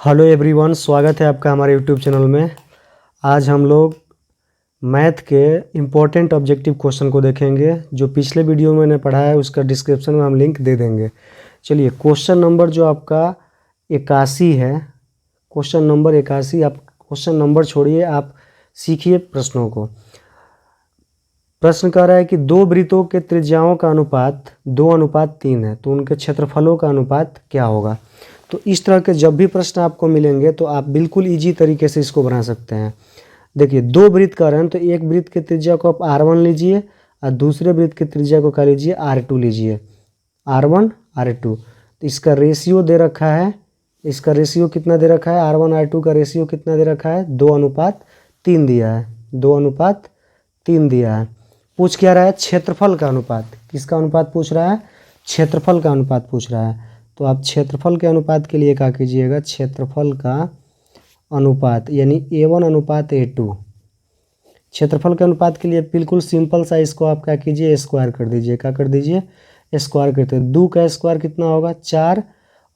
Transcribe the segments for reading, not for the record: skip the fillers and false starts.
Hello everyone, स्वागत है आपका हमारे यूट्यूब चैनल में। आज हम लोग मैथ के इम्पोर्टेंट ऑब्जेक्टिव क्वेश्चन को देखेंगे। जो पिछले वीडियो में मैंने पढ़ा है उसका डिस्क्रिप्शन में हम लिंक दे देंगे। चलिए, क्वेश्चन नंबर जो आपका 81 है, क्वेश्चन नंबर 81, आप क्वेश्चन नंबर छोड़िए, आप सीखिए प्रश्नों को। प्रश्न कह रहा है कि दो वृत्तों के त्रिज्याओं का अनुपात 2:3 है, तो उनके क्षेत्रफलों का अनुपात क्या होगा। तो इस तरह के जब भी प्रश्न आपको मिलेंगे तो आप बिल्कुल इजी तरीके से इसको बना सकते हैं। देखिए, दो वृत्त का रन, तो एक वृत्त के त्रिज्या को आप R1 लीजिए और दूसरे वृत्त के त्रिज्या को क्या लीजिए, R2 लीजिए, R1 R2। तो इसका रेशियो दे रखा है, इसका रेशियो कितना दे रखा है, R1 R2 का रेशियो कितना दे रखा है, 2:3 दिया है, 2:3 दिया है। पूछ क्या रहा है, क्षेत्रफल का अनुपात। किसका अनुपात पूछ रहा है, क्षेत्रफल का अनुपात पूछ रहा है। तो आप क्षेत्रफल के अनुपात के लिए क्या कीजिएगा, क्षेत्रफल का अनुपात यानी A1:A2। क्षेत्रफल के अनुपात के लिए बिल्कुल सिंपल सा, इसको आप क्या कीजिए, स्क्वायर कर दीजिए। क्या कर दीजिए, स्क्वायर करते हैं। 2 का स्क्वायर कितना होगा, 4,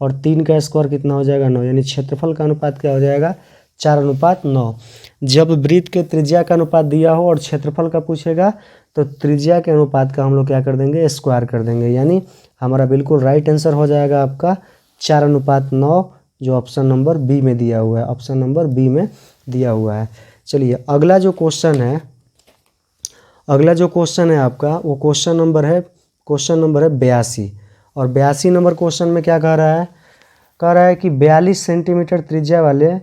और 3 का स्क्वायर कितना हो जाएगा, 9। यानी क्षेत्रफल का अनुपात क्या हो जाएगा, 4:9। जब वृत्त के त्रिज्या का अनुपात दिया हो और क्षेत्रफल का पूछेगा तो त्रिज्या के अनुपात का हम लोग क्या कर देंगे, स्क्वायर कर देंगे। यानी हमारा बिल्कुल राइट आंसर हो जाएगा आपका 4:9, जो ऑप्शन नंबर बी में दिया हुआ है, ऑप्शन नंबर बी में दिया हुआ है। चलिए, अगला जो क्वेश्चन है, अगला जो क्वेश्चन है आपका, वो क्वेश्चन नंबर है 82। और 82 नंबर क्वेश्चन में क्या कह रहा है कि 42 सेंटीमीटर त्रिज्या वाले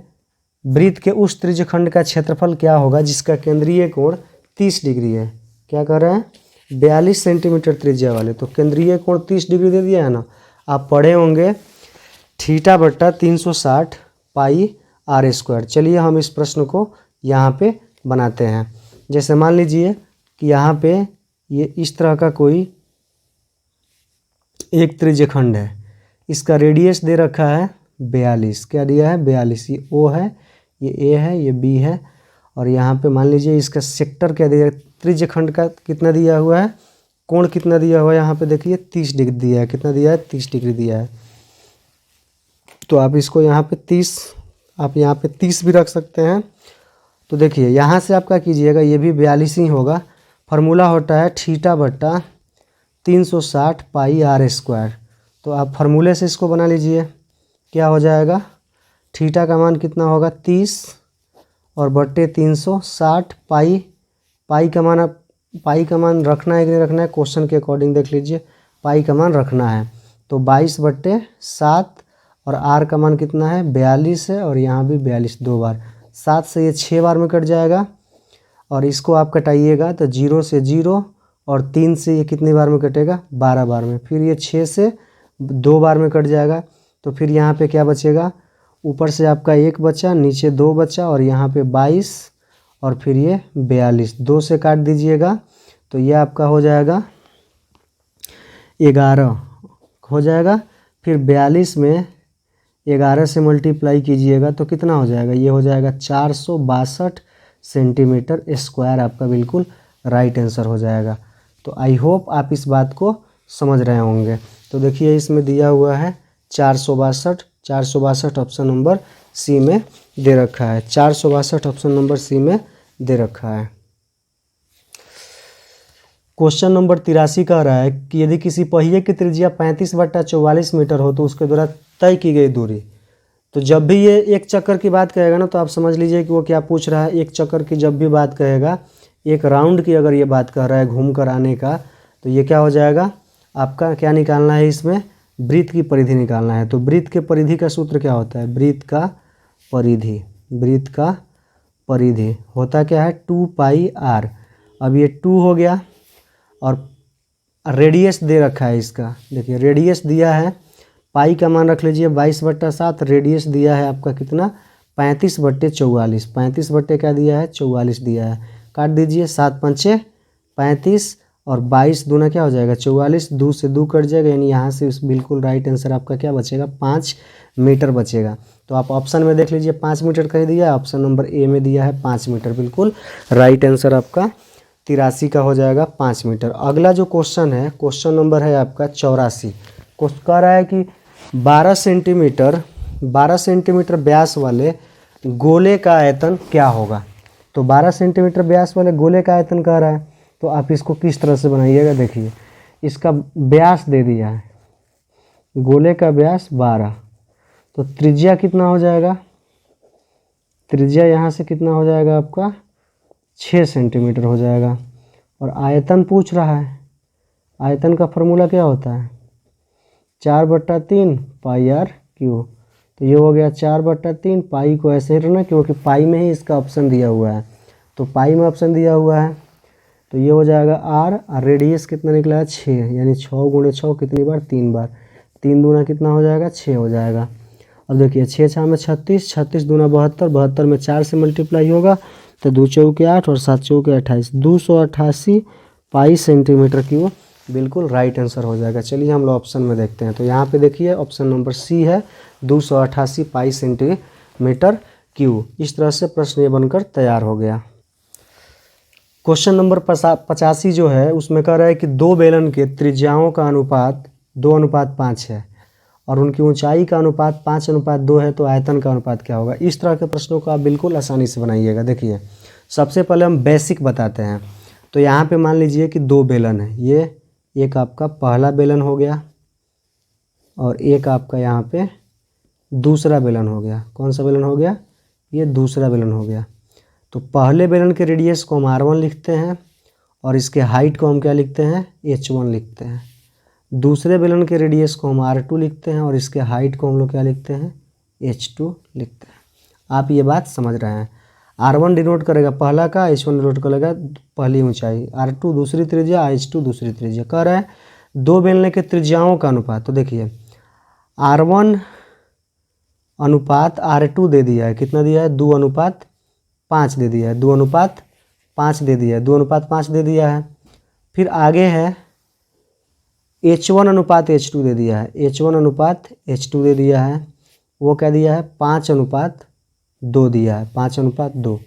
वृत्त के उस त्रिज्यखंड का क्षेत्रफल क्या होगा जिसका केंद्रीय कोण 30 डिग्री है। क्या कह रहा है, 42 सेंटीमीटर त्रिज्या वाले, तो केंद्रीय कोण 30 डिग्री दे दिया है ना। आप पढ़े होंगे θ/360 πr²। चलिए, हम इस प्रश्न को यहाँ पे बनाते हैं। जैसे मान लीजिए कि यहाँ पे ये इस तरह का कोई एक त्रिज्यखंड है, इसका रेडियस दे रखा है 42। क्या दिया है, 42। ये O है, ये A है, ये B है, और यहाँ पे मान लीजिए इसका सेक्टर क्या दिया है, त्रिज्यखंड का कितना दिया हुआ है, कोण कितना दिया हुआ है, यहाँ पे देखिए 30 डिग्री दिया है। कितना दिया है, 30 डिग्री दिया है। तो आप इसको यहाँ पे 30, आप यहाँ पे 30 भी रख सकते हैं। तो देखिए, यहाँ से आप क्या कीजिएगा, ये भी 42 ही होगा। फार्मूला होता है θ/360 πr²। तो आप फार्मूले से इसको बना लीजिए। क्या हो जाएगा, थीटा का मान कितना होगा, 30 और बट्टे 360 पाई का मान रखना है कि नहीं रखना है, क्वेश्चन के अकॉर्डिंग देख लीजिए। पाई का मान रखना है, तो 22/7, और आर का मान कितना है, 42 है, और यहाँ भी 42 दो बार। 7 से ये 6 बार में कट जाएगा, और इसको आप कटाइएगा तो 0 से 0, और 3 से ये कितनी बार में कटेगा, 12 बार में। फिर ये 6 से 2 बार में कट जाएगा, तो फिर यहाँ पे क्या बचेगा, ऊपर से आपका 1 बचा, नीचे 2 बचा, और यहाँ पे 22, और फिर ये 42। 2 से काट दीजिएगा तो ये आपका हो जाएगा 11 हो जाएगा। फिर 42 में 11 से मल्टीप्लाई कीजिएगा तो कितना हो जाएगा, ये हो जाएगा 462 सेंटीमीटर स्क्वायर। आपका बिल्कुल राइट आंसर हो जाएगा। तो आई होप आप इस बात को समझ रहे होंगे। तो देखिए, इसमें दिया हुआ है 462 ऑप्शन नंबर सी में दे रखा है। 462 ऑप्शन नंबर सी में दे रखा है। क्वेश्चन नंबर 83 कह रहा है कि यदि किसी पहिए की त्रिज्या 35/44 मीटर हो तो उसके द्वारा तय की गई दूरी। तो जब भी ये एक चक्कर की बात कहेगा ना, तो आप समझ लीजिए कि वो क्या पूछ रहा है। एक चक्कर की जब भी बात कहेगा, एक राउंड की अगर ये बात कह रहा है घूम कर आने का, तो ये क्या हो जाएगा, आपका क्या निकालना है, इसमें वृत्त की परिधि निकालना है। तो वृत्त के परिधि का सूत्र क्या होता है, वृत्त का परिधि होता क्या है, 2πr। अब ये 2 हो गया, और रेडियस दे रखा है इसका। देखिए, रेडियस दिया है, पाई का मान रख लीजिए 22/7, रेडियस दिया है आपका कितना, 35/44। 35 बट्टे क्या दिया है, 44 दिया है। काट दीजिए, 7×5 = 35, और 22 दूना क्या हो जाएगा, 44। 2 से 2 कट जाएगा, यानी यहाँ से बिल्कुल राइट आंसर आपका क्या बचेगा, 5 मीटर बचेगा। तो आप ऑप्शन में देख लीजिए, 5 मीटर कह दिया है, ऑप्शन नंबर ए में दिया है 5 मीटर। बिल्कुल राइट आंसर आपका 83 का हो जाएगा, 5 मीटर। अगला जो क्वेश्चन है, क्वेश्चन नंबर है आपका 84। कह रहा है कि 12 सेंटीमीटर 12 सेंटीमीटर व्यास वाले गोले का आयतन क्या होगा। तो 12 सेंटीमीटर व्यास वाले गोले का आयतन कह रहा है, तो आप इसको किस तरह से बनाइएगा। देखिए इसका व्यास दे दिया है, गोले का व्यास 12, तो त्रिज्या कितना हो जाएगा, त्रिज्या यहाँ से कितना हो जाएगा आपका 6 सेंटीमीटर हो जाएगा। और आयतन पूछ रहा है, आयतन का फॉर्मूला क्या होता है 4/3 पाई आर क्यू। तो ये हो गया 4/3, पाई को ऐसे ही रहना क्योंकि पाई में ही इसका ऑप्शन दिया हुआ है, तो पाई में ऑप्शन दिया हुआ है, तो ये हो जाएगा आर। और रेडियस कितना निकला है 6, यानी 6 × 6 कितनी बार 3 बार, 3 दूना कितना हो जाएगा 6 हो जाएगा। अब देखिए 6 6 में 36, 36 दूना 72, 72 में 4 से मल्टीप्लाई होगा तो 2 चौके 8 और 7 चौके 28, 288 पाई सेंटीमीटर क्यूब बिल्कुल राइट आंसर हो जाएगा। चलिए हम लोग ऑप्शन में देखते हैं। तो यहाँ पे देखिए ऑप्शन नंबर सी है 288 पाई सेंटीमीटर क्यूब। इस तरह से प्रश्न ये बनकर तैयार हो गया। क्वेश्चन नंबर 85 जो है उसमें कह रहा है कि दो बेलन के त्रिज्याओं का अनुपात 2:5 है और उनकी ऊंचाई का अनुपात 5:2 है, तो आयतन का अनुपात क्या होगा। इस तरह के प्रश्नों को आप बिल्कुल आसानी से बनाइएगा। देखिए सबसे पहले हम बेसिक बताते हैं। तो यहाँ पे मान लीजिए कि दो बेलन है, ये एक आपका पहला बेलन हो गया और एक आपका यहाँ पे दूसरा बेलन हो गया। कौन सा बेलन हो गया, ये दूसरा बेलन हो गया। तो पहले बेलन के रेडियस को हम r1 लिखते हैं और इसके हाइट को हम क्या लिखते हैं h1 लिखते हैं। दूसरे बेलन के रेडियस को हम r2 लिखते हैं और इसके हाइट को हम लोग क्या लिखते हैं h2 लिखते हैं। आप ये बात समझ रहे हैं। r1 डिनोट करेगा पहला का, h1 डिनोट करेगा पहली ऊंचाई, r2 दूसरी त्रिज्या, h2 दूसरी त्रिज्या। कह रहा है दो बेलने के त्रिज्याओं का अनुपात। तो देखिए r1 अनुपात r2 दे दिया है, कितना दिया है 2:5 दे दिया है, 2:5 दे दिया है, 2:5 दे दिया है। फिर आगे है h1 अनुपात h2 दे दिया है, h1 अनुपात h2 दे दिया है। वो क्या दिया है 5:2 दिया है, 5:2।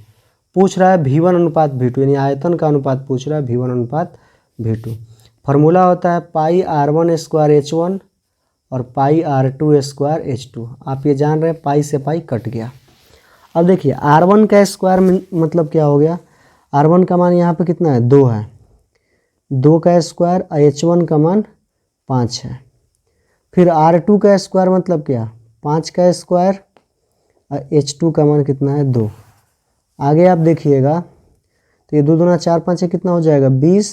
पूछ रहा है v1 अनुपात v2, यानी आयतन का अनुपात पूछ रहा है v1 अनुपात v2। फार्मूला होता है पाई r1 स्क्वायर h1 और पाई r2 स्क्वायर h2। आप ये जान रहे हैं पाई से पाई कट गया। अब देखिए r1 का स्क्वायर मतलब क्या हो गया, r1 का मान यहाँ पे कितना है 2 है, 2 का स्क्वायर, h1 का मान 5 है। फिर r2 का स्क्वायर मतलब क्या 5 का स्क्वायर, h2 का मान कितना है 2। आगे आप देखिएगा तो ये 2 दूना 4 5 कितना हो जाएगा 20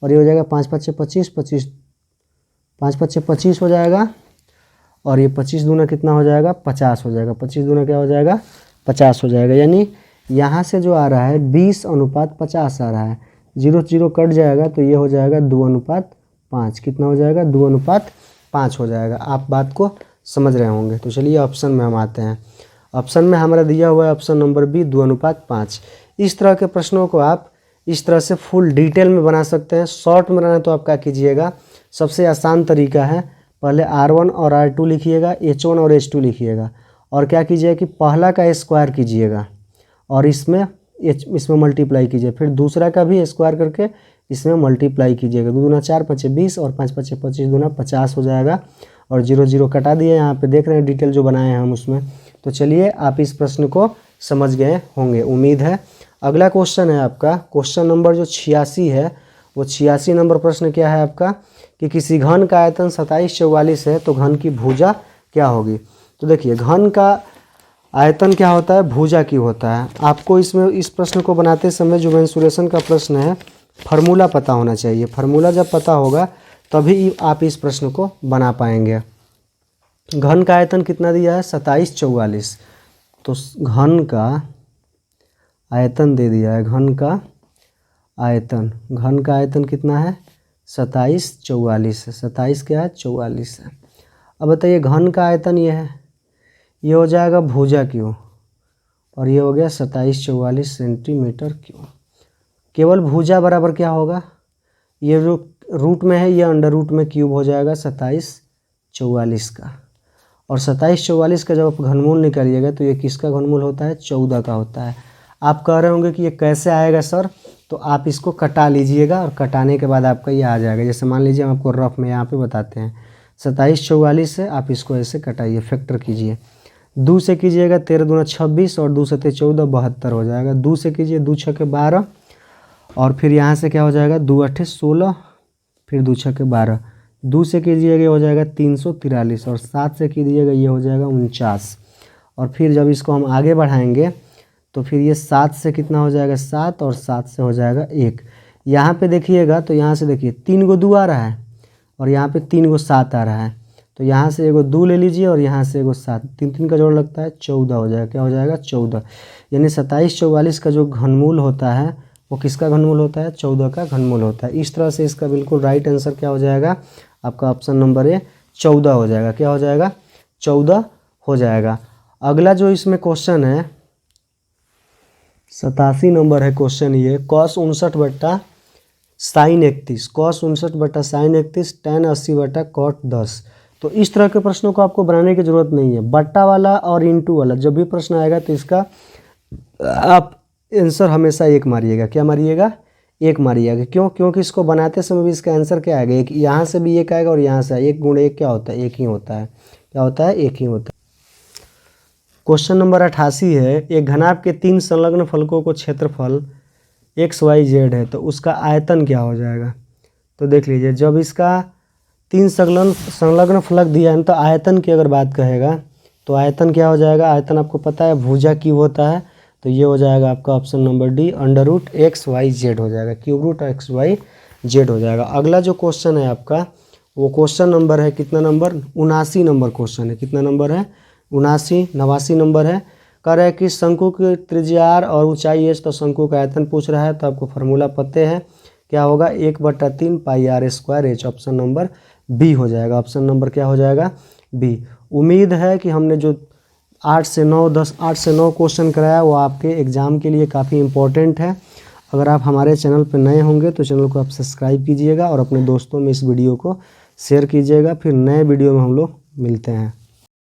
और ये हो जाएगा 5 5 25, 5 5 25 हो जाएगा और ये 25 दूना कितना हो जाएगा 50 हो जाएगा, 25 दूना क्या हो जाएगा 50 हो जाएगा। यानी यहाँ से जो आ रहा है 20:50 आ रहा है, 0 0 कट जाएगा तो ये हो जाएगा 2:5। कितना हो जाएगा 2:5 हो जाएगा। आप बात को समझ रहे होंगे। तो चलिए ऑप्शन में हम आते हैं। ऑप्शन में हमारा दिया हुआ है ऑप्शन नंबर बी 2:5। इस तरह के प्रश्नों को आप इस तरह से फुल डिटेल में बना सकते हैं। शॉर्ट में बनाना तो आप क्या कीजिएगा, सबसे आसान तरीका है पहले r1 और r2 लिखिएगा, h1 और h2 लिखिएगा और क्या कीजिएगा कि पहला का स्क्वायर कीजिएगा और इसमें मल्टीप्लाई कीजिए, फिर दूसरा का भी स्क्वायर करके इसमें मल्टीप्लाई कीजिएगा। 2 दूना 4 5 20 और 5 5 25 दूना 50 हो जाएगा और 0 0 कटा दिए। यहाँ पे देख रहे हैं डिटेल जो बनाए हैं हम उसमें। तो चलिए आप इस प्रश्न को समझ गए होंगे उम्मीद है। अगला क्वेश्चन है आपका क्वेश्चन नंबर जो 86 है, वो 86 नंबर प्रश्न क्या है आपका कि किसी घन का आयतन 2744 है तो घन की भुजा क्या होगी। तो देखिए घन का आयतन क्या होता है, भुजा की होता है। आपको इसमें इस प्रश्न को बनाते समय जो मेंसुरेशन का प्रश्न है फार्मूला पता होना चाहिए। फार्मूला जब पता होगा तभी आप इस प्रश्न को बना पाएंगे। घन का आयतन कितना दिया है 2744, तो घन का आयतन दे दिया है, घन का आयतन कितना है 2744 है। 27 क्या है 44 है। अब बताइए घन का आयतन ये है, ये हो जाएगा भुजा क्यों और ये हो गया 2744 सेंटीमीटर क्यूब। केवल भुजा बराबर क्या होगा, ये रूट में है, ये अंडर रूट में क्यूब हो जाएगा 2744 का। और 2744 का जब आप घनमूल निकालिएगा तो ये किसका घनमूल होता है 14 का होता है। आप कह रहे होंगे कि ये कैसे आएगा सर, तो आप इसको कटा लीजिएगा और कटाने के बाद आपका ये आ जाएगा। जैसे मान लीजिए हम आपको रफ में यहाँ पे बताते हैं 2744 से आप इसको ऐसे कटाइए, फैक्टर कीजिए। 2 से कीजिएगा 13 दूना 26 और 2 से 14 72 हो जाएगा। 2 से कीजिए 2 छके 12 और फिर यहाँ से क्या हो जाएगा 2 अट्ठे 16 फिर 2 छके 12। 2 से कीजिएगा ये हो जाएगा 343 और 7 से कीजिएगा ये हो जाएगा 49। और फिर जब इसको हम आगे बढ़ाएंगे तो फिर ये 7 से कितना हो जाएगा 7 और 7 से हो जाएगा 1। यहाँ पे देखिएगा तो यहाँ से देखिए 3 गो 2 आ रहा है और यहाँ पे 3 गो 7 आ रहा है, तो यहाँ से एगो 2 ले लीजिए और यहाँ से एगो 7, 3 का जोड़ लगता है 14 हो जाएगा। क्या हो जाएगा 14, यानी 27 44 का जो घनमूल होता है वो किसका घनमूल होता है 14 का घनमूल होता है। इस तरह से इसका बिल्कुल राइट आंसर क्या हो जाएगा आपका ऑप्शन नंबर ए 14 हो जाएगा। क्या हो जाएगा 14 हो जाएगा। अगला जो इसमें क्वेश्चन है 87 नंबर है क्वेश्चन ये, cos 59 बट्टा साइन 31, cos 59 बट्टा साइन 31 tan 80 बट्टा cot 10। तो इस तरह के प्रश्नों को आपको बनाने की ज़रूरत नहीं है। बट्टा वाला और इंटू वाला जब भी प्रश्न आएगा तो इसका आप आंसर हमेशा एक मारिएगा। क्या मारिएगा 1 मारिएगा। क्यों? क्योंकि इसको बनाते समय भी इसका आंसर क्या आएगा, एक यहाँ से भी 1 आएगा और यहाँ से 1 गुणे 1 क्या होता है 1 ही होता है। क्या होता है 1 ही होता है। क्वेश्चन नंबर 88 है, एक घनाभ के 3 संलग्न फलकों को क्षेत्रफल XYZ है तो उसका आयतन क्या हो जाएगा। तो देख लीजिए जब इसका 3 संलग्न फलक दिया है तो आयतन की अगर बात कहेगा तो आयतन क्या हो जाएगा, आयतन आपको पता है भुजा क्यूब होता है, तो ये हो जाएगा आपका ऑप्शन नंबर डी √XYZ हो जाएगा, ³ हो जाएगा। अगला जो क्वेश्चन है आपका वो क्वेश्चन नंबर है कितना नंबर 79 नंबर क्वेश्चन है। कितना नंबर है 89 नंबर है। कह रहा है कि शंकु की त्रिज्या r और ऊंचाई h, तो शंकु का आयतन पूछ रहा है तो आपको फार्मूला पते हैं क्या होगा 1/3 πr² h। Option number B हो जाएगा। ऑप्शन नंबर क्या हो जाएगा बी। उम्मीद है कि हमने जो 8 से 9 क्वेश्चन कराया वो आपके एग्ज़ाम के लिए काफ़ी इम्पोर्टेंट है। अगर आप हमारे चैनल पर नए होंगे तो चैनल को आप सब्सक्राइब कीजिएगा और अपने दोस्तों में इस वीडियो को शेयर कीजिएगा। फिर नए वीडियो में हम लोग मिलते हैं।